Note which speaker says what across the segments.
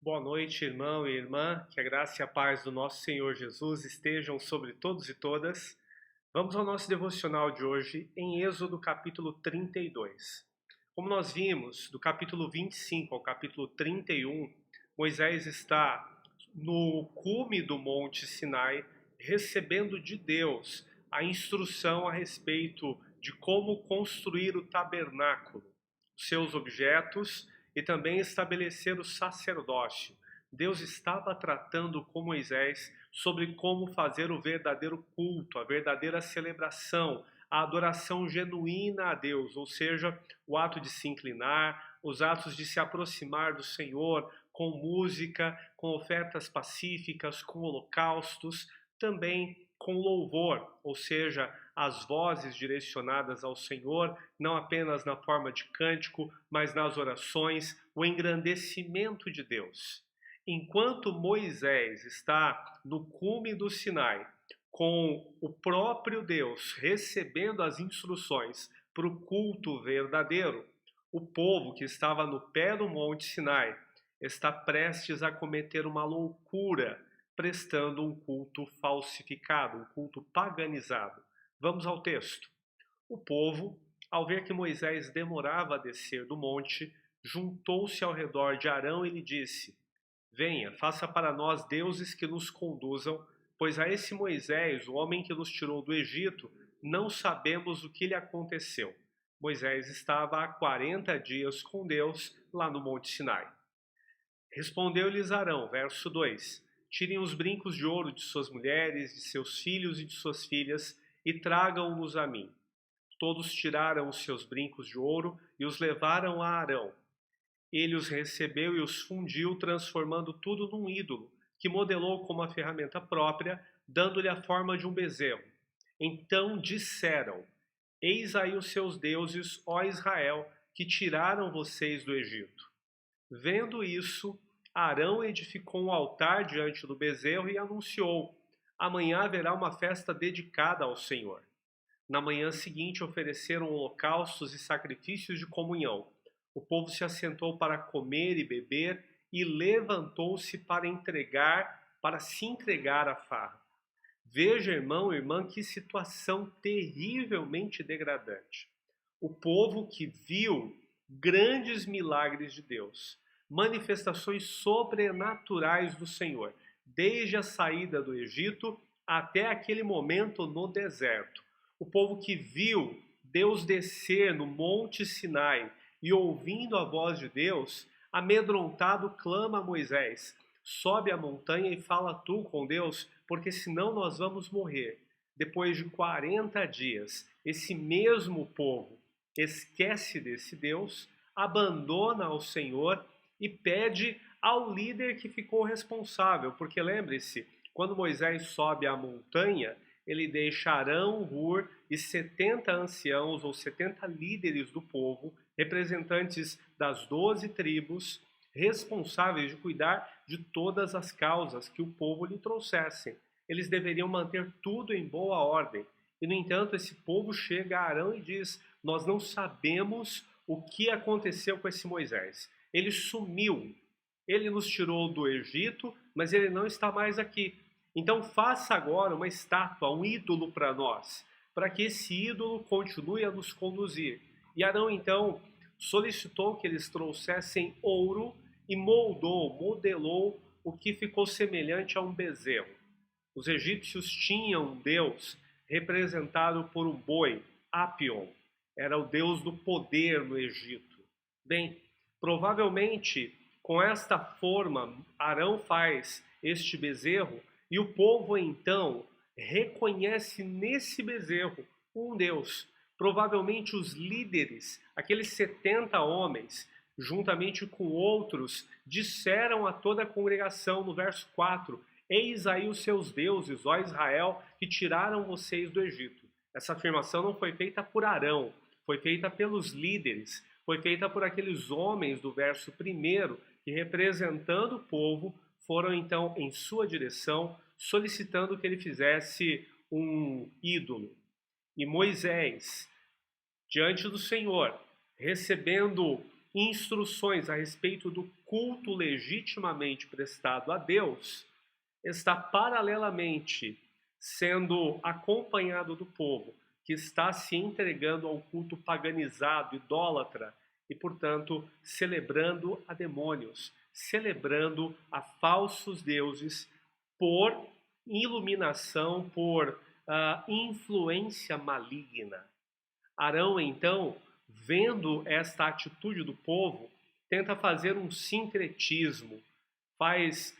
Speaker 1: Boa noite, irmão e irmã. Que a graça e a paz do nosso Senhor Jesus estejam sobre todos e todas. Vamos ao nosso devocional de hoje em Êxodo capítulo 32. Como nós vimos, do capítulo 25 ao capítulo 31, Moisés está no cume do Monte Sinai, recebendo de Deus a instrução a respeito de como construir o tabernáculo, seus objetos e também estabelecer o sacerdócio. Deus estava tratando com Moisés sobre como fazer o verdadeiro culto, a verdadeira celebração, a adoração genuína a Deus, ou seja, o ato de se inclinar, os atos de se aproximar do Senhor com música, com ofertas pacíficas, com holocaustos, também com louvor, ou seja, as vozes direcionadas ao Senhor, não apenas na forma de cântico, mas nas orações, o engrandecimento de Deus. Enquanto Moisés está no cume do Sinai, com o próprio Deus recebendo as instruções para o culto verdadeiro, o povo que estava no pé do Monte Sinai está prestes a cometer uma loucura, prestando um culto falsificado, um culto paganizado. Vamos ao texto. O povo, ao ver que Moisés demorava a descer do monte, juntou-se ao redor de Arão e lhe disse: Venha, faça para nós deuses que nos conduzam, pois a esse Moisés, o homem que nos tirou do Egito, não sabemos o que lhe aconteceu. Moisés estava há 40 dias com Deus lá no Monte Sinai. Respondeu-lhes Arão, verso 2: Tirem os brincos de ouro de suas mulheres, de seus filhos e de suas filhas, e tragam-nos a mim. Todos tiraram os seus brincos de ouro e os levaram a Arão. Ele os recebeu e os fundiu, transformando tudo num ídolo, que modelou com uma ferramenta própria, dando-lhe a forma de um bezerro. Então disseram: Eis aí os seus deuses, ó Israel, que tiraram vocês do Egito. Vendo isso, Arão edificou um altar diante do bezerro e anunciou: Amanhã haverá uma festa dedicada ao Senhor. Na manhã seguinte ofereceram holocaustos e sacrifícios de comunhão. O povo se assentou para comer e beber e levantou-se para se entregar à farra. Veja, irmão e irmã, que situação terrivelmente degradante. O povo que viu grandes milagres de Deus, manifestações sobrenaturais do Senhor, desde a saída do Egito até aquele momento no deserto. O povo que viu Deus descer no Monte Sinai e ouvindo a voz de Deus, amedrontado clama a Moisés: sobe a montanha e fala tu com Deus, porque senão nós vamos morrer. Depois de 40 dias, esse mesmo povo esquece desse Deus, abandona ao Senhor e pede ao líder que ficou responsável, porque lembre-se, quando Moisés sobe a montanha, ele deixa Arão, Hur e 70 anciãos ou 70 líderes do povo, representantes das 12 tribos, responsáveis de cuidar de todas as causas que o povo lhe trouxessem. Eles deveriam manter tudo em boa ordem. E, no entanto, esse povo chega a Arão e diz: Nós não sabemos o que aconteceu com esse Moisés. Ele sumiu. Ele nos tirou do Egito, mas ele não está mais aqui. Então faça agora uma estátua, um ídolo para nós, para que esse ídolo continue a nos conduzir. E Arão então solicitou que eles trouxessem ouro e modelou o que ficou semelhante a um bezerro. Os egípcios tinham um deus representado por um boi, Apion. Era o deus do poder no Egito. Bem, provavelmente com esta forma Arão faz este bezerro e o povo então reconhece nesse bezerro um Deus. Provavelmente os líderes, aqueles 70 homens, juntamente com outros, disseram a toda a congregação no verso 4: Eis aí os seus deuses, ó Israel, que tiraram vocês do Egito. Essa afirmação não foi feita por Arão, foi feita pelos líderes, foi feita por aqueles homens do verso 1 que, representando o povo, foram então em sua direção, solicitando que ele fizesse um ídolo. E Moisés, diante do Senhor, recebendo instruções a respeito do culto legitimamente prestado a Deus está paralelamente sendo acompanhado do povo que está se entregando ao culto paganizado, idólatra, e, portanto, celebrando a demônios, celebrando a falsos deuses por iluminação, por influência maligna. Arão, então, vendo esta atitude do povo, tenta fazer um sincretismo, faz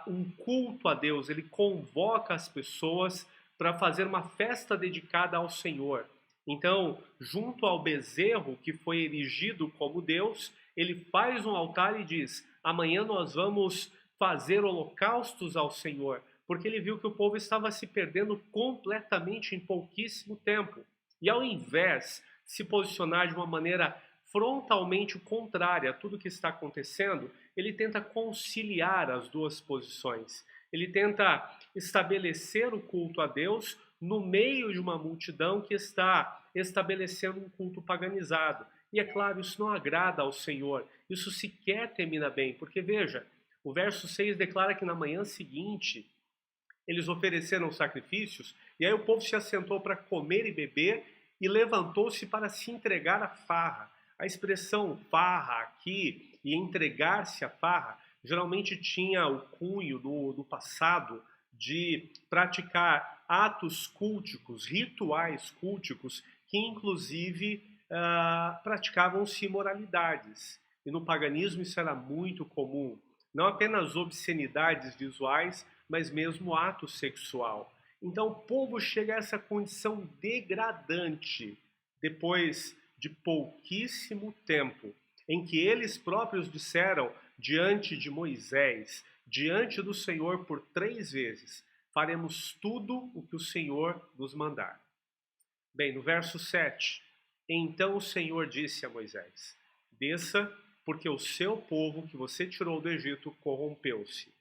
Speaker 1: um culto a Deus, ele convoca as pessoas para fazer uma festa dedicada ao Senhor. Então, junto ao bezerro que foi erigido como Deus, ele faz um altar e diz: amanhã nós vamos fazer holocaustos ao Senhor, porque ele viu que o povo estava se perdendo completamente em pouquíssimo tempo. E ao invés de se posicionar de uma maneira frontalmente contrária a tudo que está acontecendo, ele tenta conciliar as duas posições. Ele tenta estabelecer o culto a Deus no meio de uma multidão que está estabelecendo um culto paganizado. E é claro, isso não agrada ao Senhor. Isso sequer termina bem, porque veja, o verso 6 declara que na manhã seguinte eles ofereceram sacrifícios, e aí o povo se assentou para comer e beber e levantou-se para se entregar à farra. A expressão farra aqui e entregar-se à farra geralmente tinha o cunho do passado de praticar atos culticos, rituais culticos, que inclusive praticavam-se imoralidades. E no paganismo isso era muito comum. Não apenas obscenidades visuais, mas mesmo ato sexual. Então o povo chega a essa condição degradante depois de pouquíssimo tempo, em que eles próprios disseram diante de Moisés, diante do Senhor por 3 vezes: faremos tudo o que o Senhor nos mandar. Bem, no verso 7, então o Senhor disse a Moisés: desça, porque o seu povo que você tirou do Egito corrompeu-se.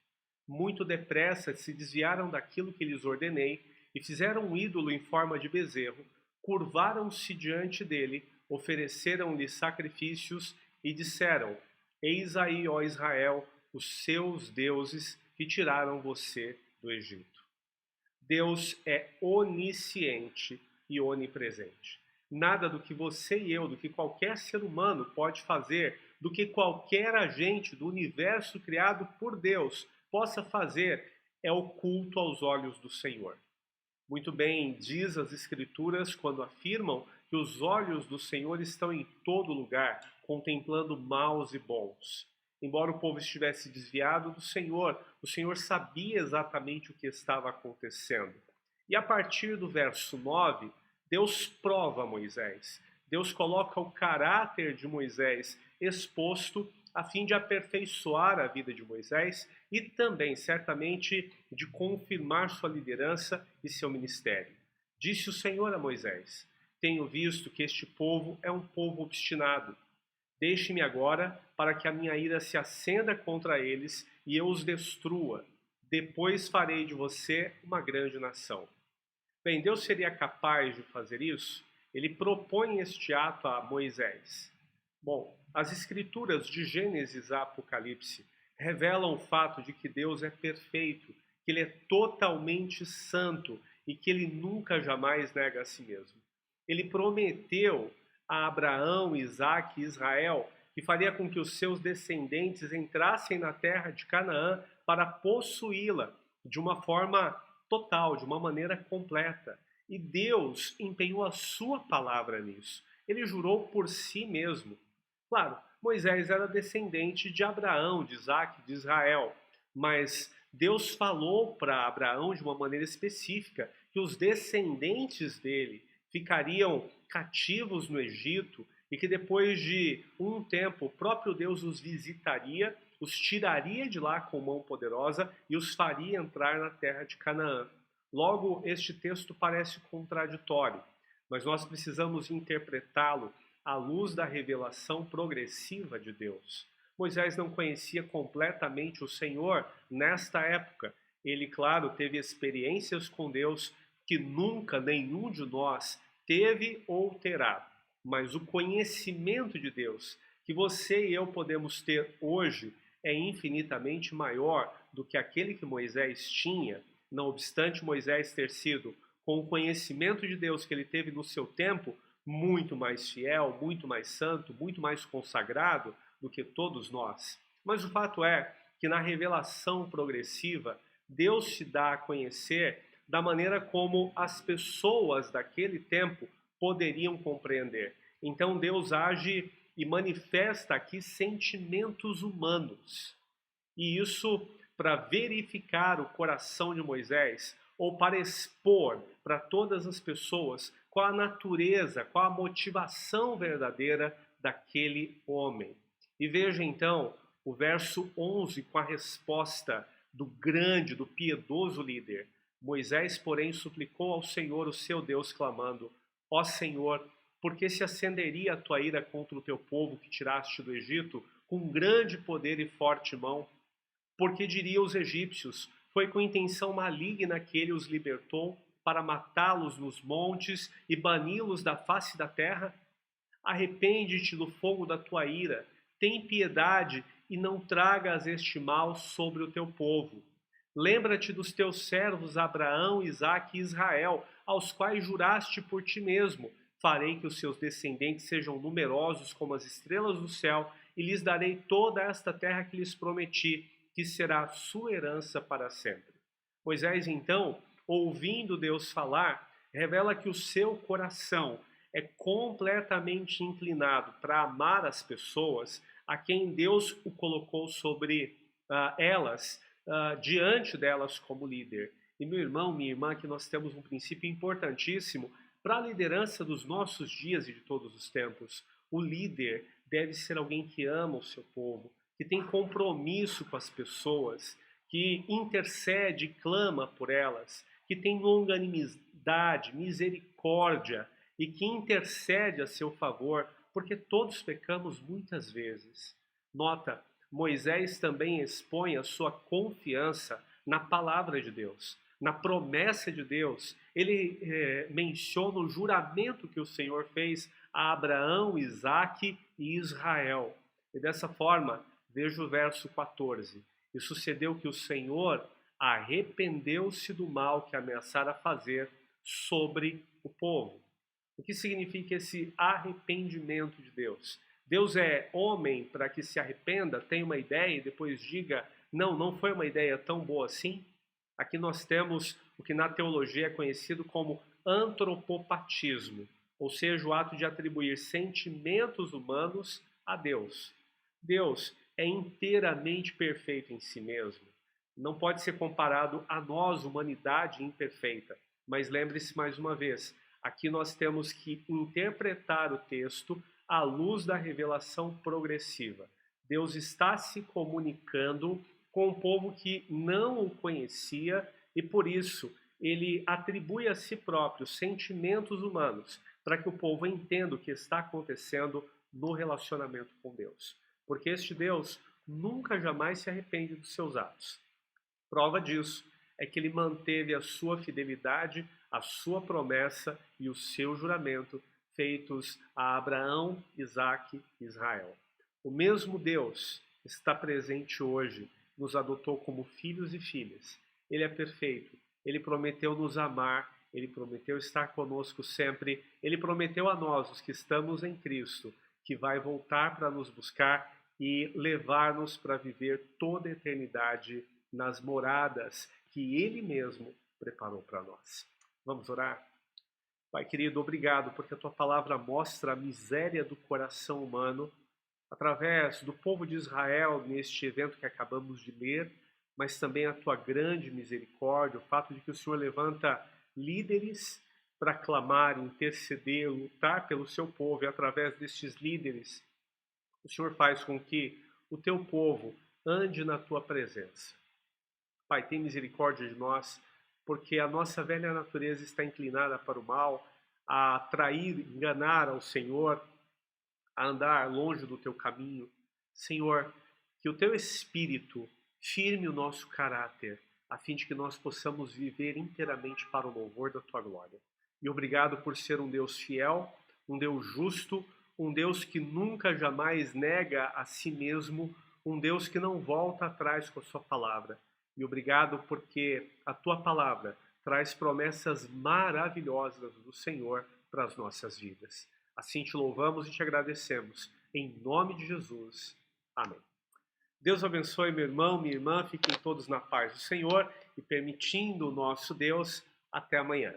Speaker 1: Muito depressa se desviaram daquilo que lhes ordenei e fizeram um ídolo em forma de bezerro, curvaram-se diante dele, ofereceram-lhe sacrifícios e disseram: eis aí, ó Israel, os seus deuses que tiraram você do Egito. Deus é onisciente e onipresente. Nada do que você e eu, do que qualquer ser humano pode fazer, do que qualquer agente do universo criado por Deus possa fazer, é oculto aos olhos do Senhor. Muito bem diz as Escrituras quando afirmam que os olhos do Senhor estão em todo lugar, contemplando maus e bons. Embora o povo estivesse desviado do Senhor, o Senhor sabia exatamente o que estava acontecendo. E a partir do verso 9, Deus prova Moisés. Deus coloca o caráter de Moisés exposto a fim de aperfeiçoar a vida de Moisés e também, certamente, de confirmar sua liderança e seu ministério. Disse o Senhor a Moisés: tenho visto que este povo é um povo obstinado. Deixe-me agora para que a minha ira se acenda contra eles e eu os destrua. Depois farei de você uma grande nação. Bem, Deus seria capaz de fazer isso? Ele propõe este ato a Moisés. Bom, as escrituras de Gênesis a Apocalipse revelam o fato de que Deus é perfeito, que ele é totalmente santo e que ele nunca jamais nega a si mesmo. Ele prometeu a Abraão, Isaque e Israel que faria com que os seus descendentes entrassem na terra de Canaã para possuí-la de uma forma total, de uma maneira completa. E Deus empenhou a sua palavra nisso. Ele jurou por si mesmo. Claro, Moisés era descendente de Abraão, de Isaque, de Israel, mas Deus falou para Abraão de uma maneira específica que os descendentes dele ficariam cativos no Egito e que depois de um tempo o próprio Deus os visitaria, os tiraria de lá com mão poderosa e os faria entrar na terra de Canaã. Logo, este texto parece contraditório, mas nós precisamos interpretá-lo à luz da revelação progressiva de Deus. Moisés não conhecia completamente o Senhor nesta época. Ele, claro, teve experiências com Deus que nunca nenhum de nós teve ou terá. Mas o conhecimento de Deus que você e eu podemos ter hoje é infinitamente maior do que aquele que Moisés tinha, não obstante Moisés ter sido, com o conhecimento de Deus que ele teve no seu tempo, muito mais fiel, muito mais santo, muito mais consagrado do que todos nós. Mas o fato é que na revelação progressiva, Deus se dá a conhecer da maneira como as pessoas daquele tempo poderiam compreender. Então Deus age e manifesta aqui sentimentos humanos. E isso para verificar o coração de Moisés, ou para expor para todas as pessoas qual a natureza, qual a motivação verdadeira daquele homem. E veja então o verso 11 com a resposta do grande, do piedoso líder. Moisés, porém, suplicou ao Senhor, o seu Deus, clamando: ó Senhor, por que se acenderia a tua ira contra o teu povo que tiraste do Egito com grande poder e forte mão? Porque diriam os egípcios: foi com intenção maligna que ele os libertou para matá-los nos montes e bani-los da face da terra? Arrepende-te do fogo da tua ira, tem piedade e não tragas este mal sobre o teu povo. Lembra-te dos teus servos Abraão, Isaque e Israel, aos quais juraste por ti mesmo: farei que os seus descendentes sejam numerosos como as estrelas do céu, e lhes darei toda esta terra que lhes prometi, que será a sua herança para sempre. Moisés, então, ouvindo Deus falar, revela que o seu coração é completamente inclinado para amar as pessoas a quem Deus o colocou sobre elas, diante delas como líder. E meu irmão, minha irmã, que nós temos um princípio importantíssimo para a liderança dos nossos dias e de todos os tempos. O líder deve ser alguém que ama o seu povo, que tem compromisso com as pessoas, que intercede e clama por elas, que tem longanimidade, misericórdia e que intercede a seu favor, porque todos pecamos muitas vezes. Nota, Moisés também expõe a sua confiança na palavra de Deus, na promessa de Deus. Ele menciona o juramento que o Senhor fez a Abraão, Isaque e Israel. E dessa forma, veja o verso 14. E sucedeu que o Senhor arrependeu-se do mal que ameaçara fazer sobre o povo. O que significa esse arrependimento de Deus? Deus é homem para que se arrependa, tenha uma ideia e depois diga: não, não foi uma ideia tão boa assim? Aqui nós temos o que na teologia é conhecido como antropopatismo, ou seja, o ato de atribuir sentimentos humanos a Deus. Deus é inteiramente perfeito em si mesmo. Não pode ser comparado a nós, humanidade imperfeita. Mas lembre-se mais uma vez, aqui nós temos que interpretar o texto à luz da revelação progressiva. Deus está se comunicando com um povo que não o conhecia e, por isso, ele atribui a si próprio sentimentos humanos para que o povo entenda o que está acontecendo no relacionamento com Deus. Porque este Deus nunca jamais se arrepende dos seus atos. Prova disso é que ele manteve a sua fidelidade, a sua promessa e o seu juramento feitos a Abraão, Isaque e Israel. O mesmo Deus está presente hoje, nos adotou como filhos e filhas. Ele é perfeito, ele prometeu nos amar, ele prometeu estar conosco sempre, ele prometeu a nós, os que estamos em Cristo, que vai voltar para nos buscar e levar-nos para viver toda a eternidade nas moradas que ele mesmo preparou para nós. Vamos orar? Pai querido, obrigado porque a tua palavra mostra a miséria do coração humano através do povo de Israel neste evento que acabamos de ler, mas também a tua grande misericórdia, o fato de que o Senhor levanta líderes para clamar, interceder, lutar pelo seu povo, e através destes líderes o Senhor faz com que o teu povo ande na tua presença. Pai, tem misericórdia de nós, porque a nossa velha natureza está inclinada para o mal, a trair, enganar ao Senhor, a andar longe do teu caminho. Senhor, que o teu Espírito firme o nosso caráter, a fim de que nós possamos viver inteiramente para o louvor da tua glória. E obrigado por ser um Deus fiel, um Deus justo, um Deus que nunca jamais nega a si mesmo, um Deus que não volta atrás com a sua palavra. E obrigado porque a tua palavra traz promessas maravilhosas do Senhor para as nossas vidas. Assim te louvamos e te agradecemos. Em nome de Jesus. Amém. Deus abençoe meu irmão, minha irmã. Fiquem todos na paz do Senhor e permitindo o nosso Deus. Até amanhã.